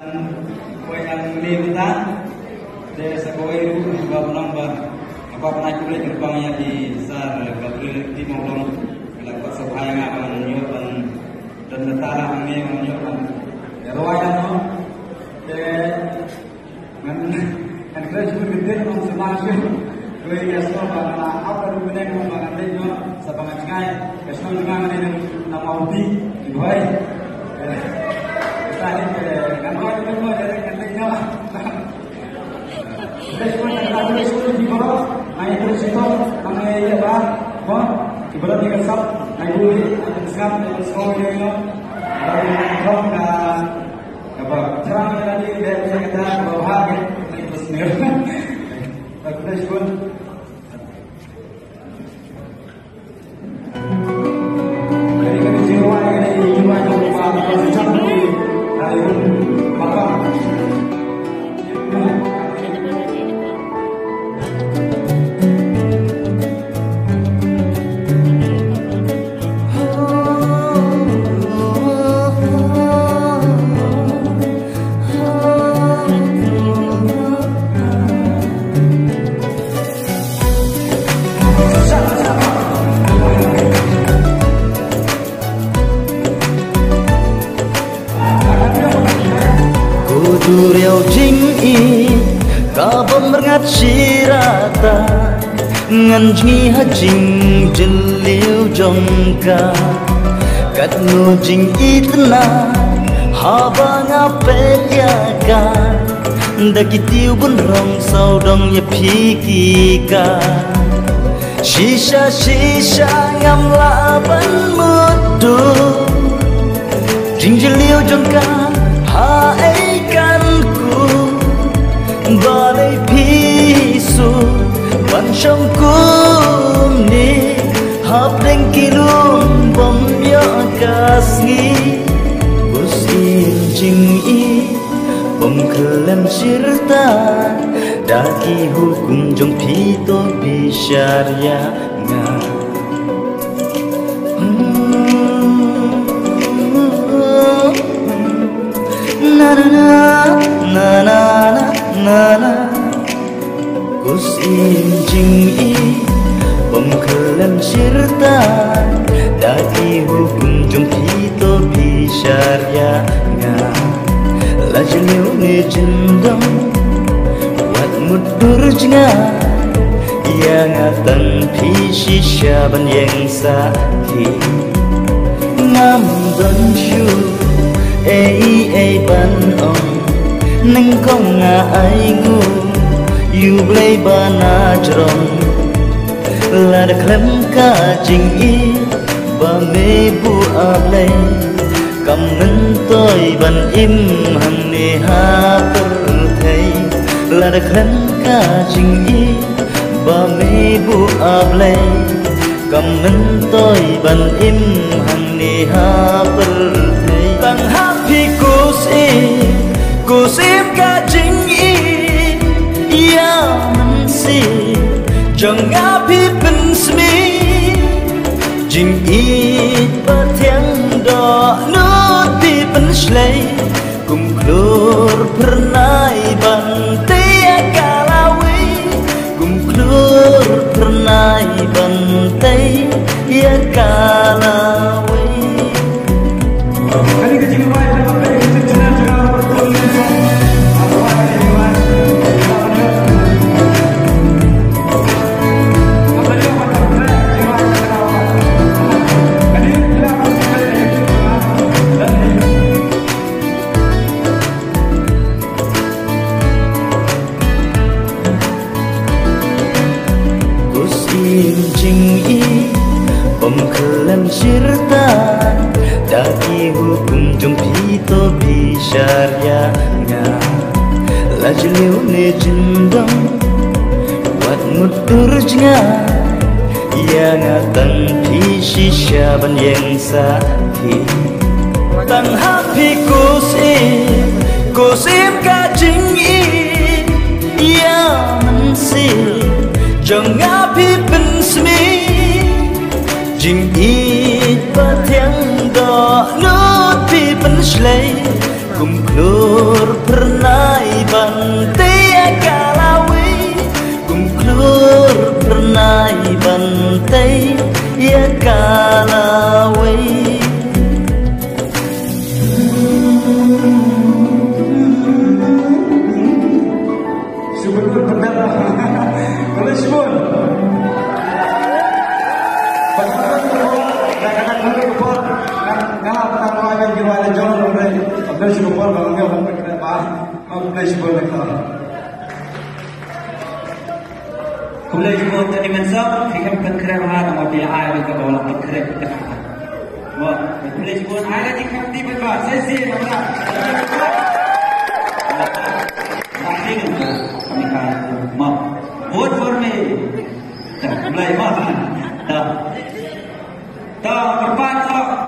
Kue yang liputan dari sekolah juga menambah apa pernah kulit gerbangnya di sar Gabriel di Maulong lakukan supaya ngakan menyuapan dan tetara menyuapan rawayan no kan kita juga gede orang semasih kue kasno karena apa rupanya mengakan denyo sepanjang sungai kasno dengan nama ubi di bawah tadi kan orang itu dari kantornya lah. Respon yang ada respon di bawah, naik terus itu, naik ya bang, bang, ibarat yang kesal, naik dulu, naik skam, naik sekolah ini, bang dan apa cerang tadi dari kita bawah naik terus nih, tapi respon. Dari kami jiwa dari jiwa yang berubah dari Riau jing ka berngat sirata nganjngi hajing jeliu jongka kat nu jing itna haba ngapelaka dakitiu bun rong saudong ya pikika shisha ngam laban mudu jing jeliu jongka balai pisu pancong kumni hapdeng kilum bom ya kasngi usin jingi bom kelam sirta daki hukum jong pito bisyarya nga na na na nana kusin jingi bom kelam sirta daki hukum jom pito bisyarya nga lajliu ni jendong wat mudur jinga yang atang pisi syaban yang sakhi ngam don shu ban ong neng kong ai ngu yu blai bana jrom la de klem ka jing i ba me bu ablai kam nan toi ban im hang ne ha per thai la de klem ka jing i ba me bu ablai kam nan toi ban im hang ne ha per thai tang ha phi kusim ka jing i ya mansi jong api pensmi jing i patiang do nuti penslei kum klur pernai bantai kalawi kum klur pernai bantai ya kalawi kali kecil bom kelam sirta daki hukum jom pito bisyarya nga lajliu ne jendong wat mudur jinga yang atang pisi syaban yang sakhi tang hapi kusim ka jing i ya mansil jong api pensmi jing i patiang do nuti penslei kum klur bantai akalawi kumklur pernai bantai akalawi syukur benar boleh syukur ngalah pertama kali kita ada jual boleh syukur kalau nggak mau pakai apa boleh syukur mereka boleh syukur tadi mensab kita berkerja ada mobil air kita bawa berkerja kita wah boleh syukur ada di kamp di bawah sesi mana kami kan mau vote for me mulai mau dah berbantu